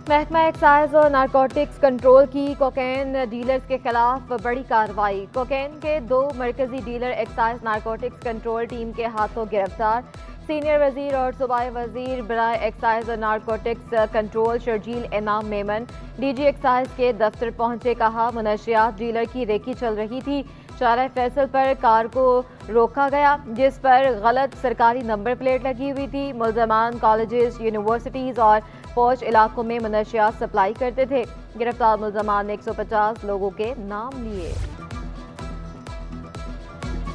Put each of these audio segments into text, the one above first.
محکمہ ایکسائز اور narcotics control کی کوکین ڈیلرز کے خلاف بڑی کارروائی۔ کوکین کے 2 مرکزی dealer excise narcotics control team کے ہاتھوں گرفتار۔ سینئر وزیر اور صوبائی وزیر برائے ایکسائز اور نارکوٹکس کنٹرول شرجیل انعام میمن ڈی جی ایکسائز کے دفتر پہنچے۔ کہا منشیات ڈیلر کی ریکی چل رہی تھی۔ شارع فیصل پر کار کو روکا گیا جس پر غلط سرکاری نمبر پلیٹ لگی ہوئی تھی۔ ملزمان کالجز، یونیورسٹیز اور پوش علاقوں میں منشیات سپلائی کرتے تھے۔ گرفتار ملزمان نے 150 لوگوں کے نام لیے۔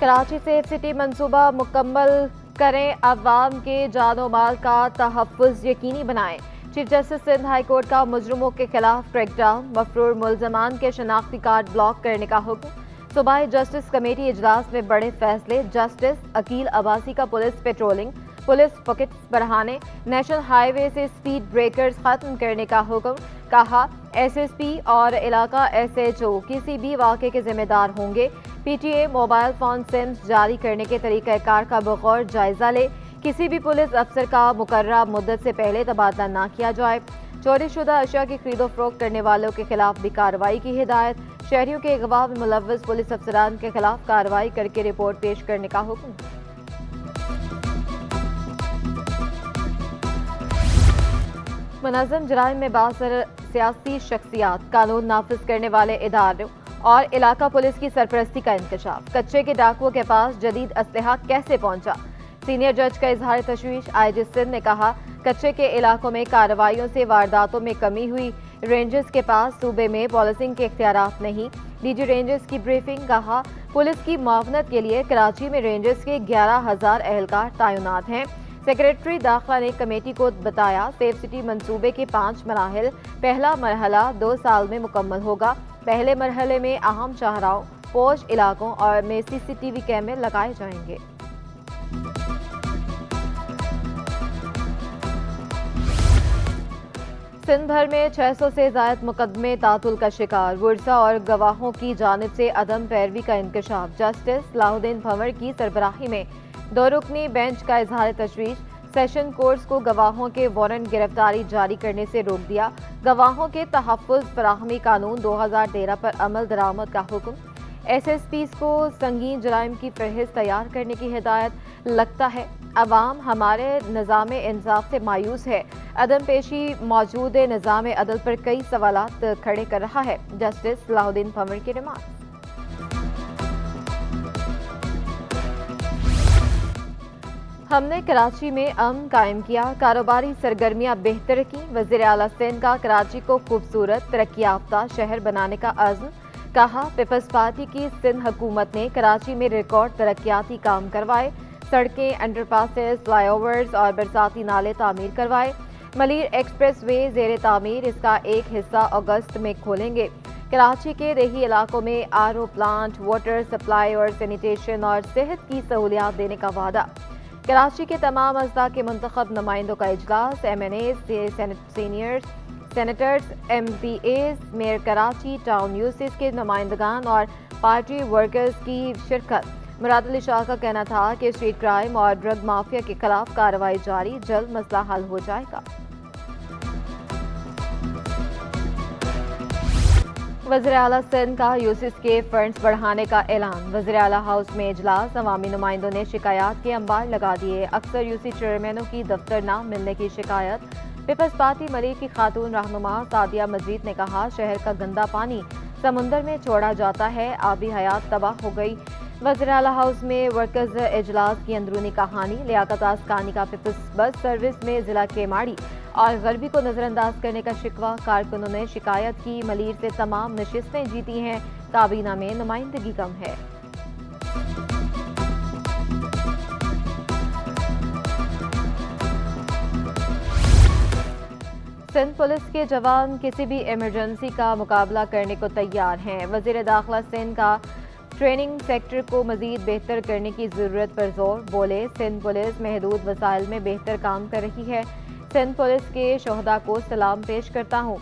کراچی سیف سٹی منصوبہ مکمل کریں، عوام کے جان و مال کا تحفظ یقینی بنائیں۔ Chief justice Sindh high court کا مجرموں کے خلاف کریک ڈاؤن، مفرور ملزمان کے شناختی کارڈ بلاک کرنے کا حکم۔ صوبائی جسٹس کمیٹی اجلاس میں بڑے فیصلے، جسٹس عقیل عباسی کا پولیس پیٹرولنگ، پولیس پکٹس بڑھانے، نیشنل ہائی وے سے سپیڈ بریکرز ختم کرنے کا حکم۔ کہا ایس ایس پی اور علاقہ ایس ایچ او کسی بھی واقعے کے ذمہ دار ہوں گے۔ P T A mobile phone SIMs جاری کرنے کے طریقہ کار کا بغور جائزہ لے، کسی بھی پولیس افسر کا مقررہ مدت سے پہلے تبادلہ نہ کیا جائے۔ چوری شدہ اشیاء کی خرید و فروخت کرنے والوں کے خلاف بھی کارروائی کی ہدایت۔ شہریوں کے اغوا میں ملوث پولیس افسران کے خلاف کارروائی کر کے رپورٹ پیش کرنے کا حکم۔ منظم جرائم میں بااثر سیاسی شخصیات، قانون نافذ کرنے والے اداروں اور علاقہ پولیس کی سرپرستی کا انکشاف۔ کچے کے ڈاکوؤں کے پاس جدید اسلحہ کیسے پہنچا؟ سینئر جج کا اظہار تشویش۔ آئی جی سندھ نے کہا کچے کے علاقوں میں کارروائیوں سے وارداتوں میں کمی ہوئی۔ رینجرز کے پاس صوبے میں پولیسنگ کے اختیارات نہیں۔ ڈی جی رینجرز کی بریفنگ۔ کہا پولیس کی معاونت کے لیے کراچی میں رینجرز کے 11,000 اہلکار تعینات ہیں۔ سیکریٹری داخلہ نے کمیٹی کو بتایا سیف سٹی منصوبے کے 5 مراحل۔ پہلا مرحلہ 2 سال میں مکمل ہوگا۔ پہلے مرحلے میں اہم شاہراہوں، پوش علاقوں اور میں سی سی ٹی وی کیمرے لگائے جائیں گے۔ سندھ بھر میں 600 سے زائد مقدمے تعطل کا شکار۔ ورثاء اور گواہوں کی جانب سے عدم پیروی کا انکشاف۔ جسٹس صلاح الدین بھنور کی سربراہی میں 2 رکنی بینچ کا اظہار تشویش۔ سیشن کورٹس کو گواہوں کے وارنٹ گرفتاری جاری کرنے سے روک دیا۔ گواہوں کے تحفظ فراہمی قانون 2013 پر عمل درآمد کا حکم۔ ایس ایس پیز کو سنگین جرائم کی فہرست تیار کرنے کی ہدایت۔ لگتا ہے عوام ہمارے نظام انصاف سے مایوس ہے۔ عدم پیشی موجود نظام عدل پر کئی سوالات کھڑے کر رہا ہے۔ جسٹس صلاح الدین بھنور کی ریمارکس۔ ہم نے کراچی میں امن قائم کیا، کاروباری سرگرمیاں بہتر کی۔ وزیر اعلیٰ سندھ کا کراچی کو خوبصورت ترقی یافتہ شہر بنانے کا عزم۔ کہا پیپلز پارٹی کی سندھ حکومت نے کراچی میں ریکارڈ ترقیاتی کام کروائے۔ سڑکیں، انڈر پاسز، فلائی اوورز اور برساتی نالے تعمیر کروائے۔ ملیر ایکسپریس وے زیر تعمیر، اس کا ایک حصہ اگست میں کھولیں گے۔ کراچی کے دیہی علاقوں میں R O plant, water supply اور سینیٹیشن اور صحت کی سہولیات دینے کا وعدہ۔ کراچی کے تمام اضلاع کے منتخب نمائندوں کا اجلاس۔ M N A, senators, M P As, mayor Karachi, town UCs کے نمائندگان اور پارٹی ورکرز کی شرکت۔ مراد علی شاہ کا کہنا تھا کہ اسٹریٹ کرائم اور ڈرگ مافیا کے خلاف کارروائی جاری، جلد مسئلہ حل ہو جائے گا۔ وزیر اعلیٰ سندھ کا یوسز کے فنڈز بڑھانے کا اعلان۔ وزیر اعلیٰ ہاؤس میں اجلاس۔ عوامی نمائندوں نے شکایات کے انبار لگا دیے۔ اکثر یوسی چیئرمینوں کی دفتر نہ ملنے کی شکایت۔ پیپلز پارٹی ملیر کی خاتون رہنما سعدیہ مجید نے کہا شہر کا گندا پانی سمندر میں چھوڑا جاتا ہے، آبی حیات تباہ ہو گئی۔ وزیر اعلیٰ ہاؤس میں ورکرز اجلاس کی اندرونی کہانی۔ لیاقت ازکانی کا پیپلز بس سروس میں ضلع کیماڑی اور غربی کو نظر انداز کرنے کا شکوہ۔ کارکنوں نے شکایت کی ملیر سے تمام نشستیں جیتی ہیں، کابینہ میں نمائندگی کم ہے۔ سندھ پولیس کے جوان کسی بھی ایمرجنسی کا مقابلہ کرنے کو تیار ہیں۔ وزیر داخلہ سندھ کا ٹریننگ سیکٹر کو مزید بہتر کرنے کی ضرورت پر زور۔ بولے سندھ پولیس محدود وسائل میں بہتر کام کر رہی ہے۔ سندھ پولیس کے شہداء کو سلام پیش کرتا ہوں۔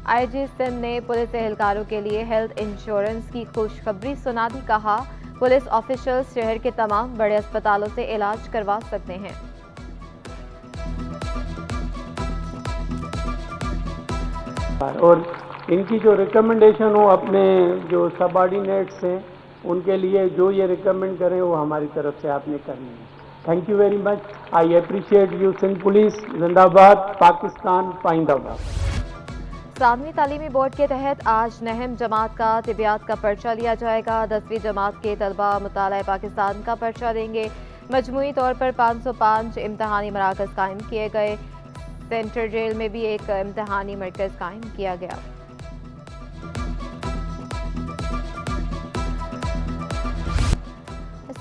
آئی جی سندھ نے پولیس اہلکاروں کے لیے ہیلتھ انشورنس کی خوشخبری سنا دی۔ کہا پولیس آفیشلز شہر کے تمام بڑے اسپتالوں سے علاج کروا سکتے ہیں۔ اور ان کی جو ریکمنڈیشن ہو اپنے جو سب آرڈینیٹس ہیں ان کے لیے جو یہ ریکمینڈ کریں وہ ہماری طرف سے آپ نے کرنی ہے. Thank you very much. I appreciate you. Sindh police زندہ آباد، پاکستان پائندہ آباد. ثانوی تعلیمی بورڈ کے تحت آج نہم جماعت کا طبیعیات کا پرچہ لیا جائے گا. 10ویں جماعت کے طلبہ مطالعہ پاکستان کا پرچہ دیں گے. مجموعی طور پر 505 امتحانی مراکز قائم کیے گئے. سینٹر جیل میں بھی ایک امتحانی مرکز قائم کیا گیا.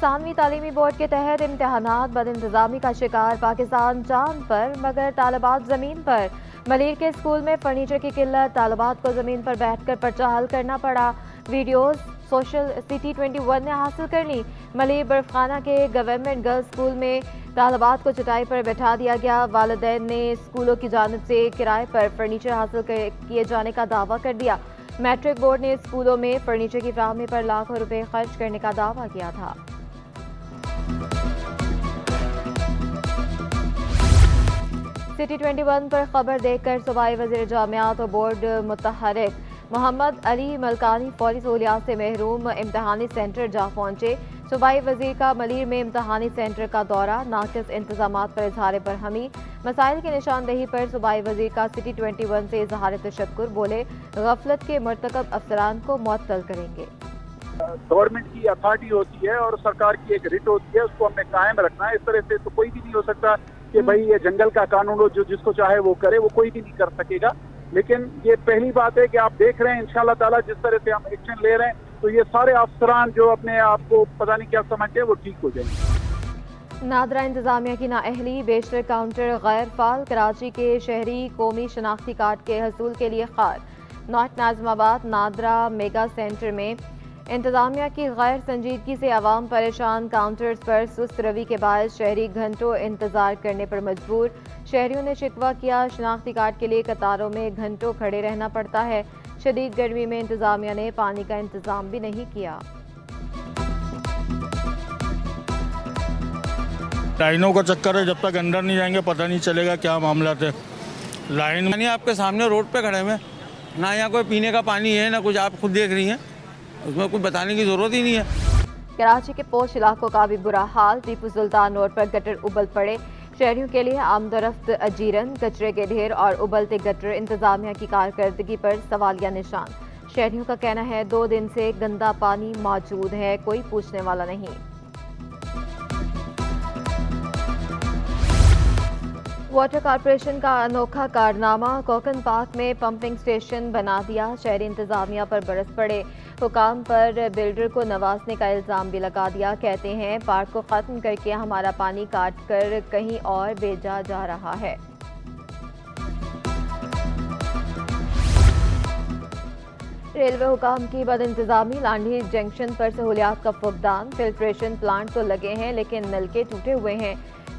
ثانوی تعلیمی بورڈ کے تحت امتحانات بد انتظامی کا شکار پاکستان چاند پر مگر طالبات زمین پر. ملیر کے اسکول میں فرنیچر کی قلت، طالبات کو زمین پر بیٹھ کر پرچہ حل کرنا پڑا. ویڈیوز سوشل سٹی 21 نے حاصل کر لی. ملیر برف خانہ کے گورنمنٹ گرلز اسکول میں طالبات کو چٹائی پر بٹھا دیا گیا. والدین نے اسکولوں کی جانب سے کرائے پر فرنیچر حاصل کیے جانے کا دعویٰ کر دیا. میٹرک بورڈ نے اسکولوں میں فرنیچر کی فراہمی پر لاکھوں روپے خرچ کرنے کا دعویٰ کیا تھا. سٹی 21 پر خبر دیکھ کر صوبائی وزیر جامعات و بورڈ متحرک محمد علی ملکانی فوری سہولیات سے محروم امتحانی سینٹر جا پہنچے. صوبائی وزیر کا ملیر میں امتحانی سینٹر کا دورہ، ناقص انتظامات پر اظہار برہمی. مسائل کی نشاندہی پر صوبائی وزیر کا سٹی 21 سے اظہار تشکر. بولے غفلت کے مرتکب افسران کو معطل کریں گے. گورنمنٹ کی اتھارٹی ہوتی ہے اور سرکار کی ایک رٹ ہوتی ہے، اس کو ہم نے قائم رکھنا ہے. اس طرح سے تو کوئی بھی نہیں ہو سکتا کہ بھائی یہ جنگل کا قانون ہو، جو جس کو چاہے وہ کرے، وہ کوئی بھی نہیں کر سکے گا. لیکن یہ پہلی بات ہے کہ آپ دیکھ رہے ہیں انشاءاللہ تعالیٰ جس طرح سے ہم ایکشن لے رہے ہیں تو یہ سارے افسران جو اپنے آپ کو پتہ نہیں کیا سمجھتے ہیں وہ ٹھیک ہو جائیں گے. نادرا انتظامیہ کی نااہلی، بیشتر کاؤنٹر غیر فعال. کراچی کے شہری قومی شناختی کارڈ کے حصول کے لیے خار. نارتھ ناظم آباد نادرا میگا سینٹر میں انتظامیہ کی غیر سنجیدگی سے عوام پریشان. کاؤنٹرز پر سست روی کے باعث شہری گھنٹوں انتظار کرنے پر مجبور. شہریوں نے شکوہ کیا شناختی کارڈ کے لیے قطاروں میں گھنٹوں کھڑے رہنا پڑتا ہے. شدید گرمی میں انتظامیہ نے پانی کا انتظام بھی نہیں کیا. لائنوں کا چکر ہے، جب تک اندر نہیں جائیں گے پتہ نہیں چلے گا کیا معاملات ہے. لائن میں آپ کے سامنے روڈ پہ کھڑے ہوئے، نہ یہاں کوئی پینے کا پانی ہے نہ کچھ، آپ خود دیکھ رہی ہیں، اس میں کچھ بتانے کی ضرورت ہی نہیں ہے. کراچی کے پوش علاقوں کا بھی برا حال. ٹیپو سلطان روڈ پر گٹر ابل پڑے. شہریوں کے لیے آمد و رفت اجیرن. کچرے کے ڈھیر اور ابلتے گٹر انتظامیہ کی کارکردگی پر سوالیہ نشان. شہریوں کا کہنا ہے 2 دن سے گندا پانی موجود ہے، کوئی پوچھنے والا نہیں. واٹر کارپوریشن کا انوکھا کارنامہ. کوکن پارک میں پمپنگ سٹیشن بنا دیا. شہری انتظامیہ پر برس پڑے. حکام پر بلڈر کو نوازنے کا الزام بھی لگا دیا. کہتے ہیں پارک کو ختم کر کے ہمارا پانی کاٹ کر کہیں اور بھیجا جا رہا ہے. ریلوے حکام کی بد انتظامی. لانڈھی جنکشن پر سہولیات کا فقدان. فلٹریشن پلانٹ تو لگے ہیں لیکن نلکے ٹوٹے ہوئے ہیں.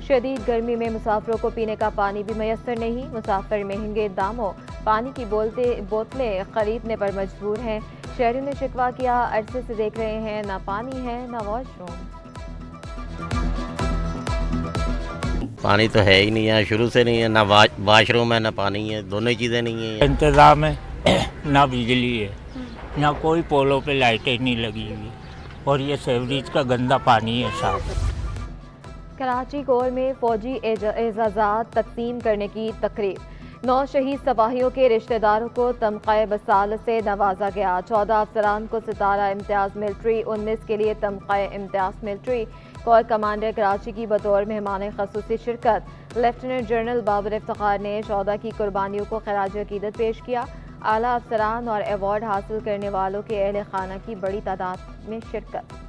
شدید گرمی میں مسافروں کو پینے کا پانی بھی میسر نہیں. مسافر مہنگے داموں پانی کی بوتلیں خریدنے پر مجبور ہیں. شہریوں نے شکوہ کیا عرصے سے دیکھ رہے ہیں نہ پانی ہے نہ واش روم. پانی تو ہے ہی نہیں ہے، شروع سے نہیں ہے، نہ واش روم ہے نہ پانی ہے، دونوں ہی چیزیں نہیں ہیں. انتظام ہے، نہ بجلی ہے، نہ کوئی پولوں پہ لائٹیں نہیں لگی ہوئی، اور یہ سیوریج کا گندا پانی ہے صاحب. کراچی گور میں فوجی اعزازات تقسیم کرنے کی تقریب. 9 شہید سپاہیوں کے رشتہ داروں کو تمغہ بصالت سے نوازا گیا. 14 افسران کو ستارہ امتیاز ملٹری، 19 کے لیے تمغہ امتیاز ملٹری. کور کمانڈر کراچی کی بطور مہمان خصوصی شرکت. لیفٹیننٹ جنرل بابر افتخار نے شہداء کی قربانیوں کو خراج عقیدت پیش کیا. اعلیٰ افسران اور ایوارڈ حاصل کرنے والوں کے اہل خانہ کی بڑی تعداد میں شرکت.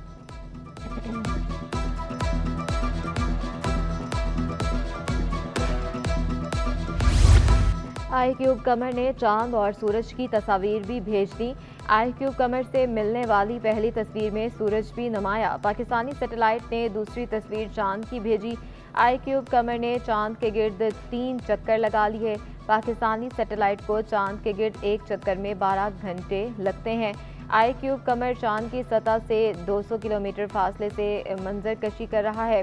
آئی کیوب قمر نے چاند اور سورج کی تصاویر بھی بھیج دی. آئی کیوب قمر سے ملنے والی پہلی تصویر میں سورج بھی نمایاں. پاکستانی سیٹلائٹ نے دوسری تصویر چاند کی بھیجی. آئی کیوب قمر نے چاند کے گرد 3 چکر لگا لیے. پاکستانی سیٹلائٹ کو چاند کے گرد ایک چکر میں 12 گھنٹے لگتے ہیں. آئی کیوب قمر چاند کی سطح سے 200 کلومیٹر فاصلے سے منظر کشی کر رہا ہے.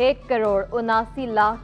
1,79,00,000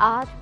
8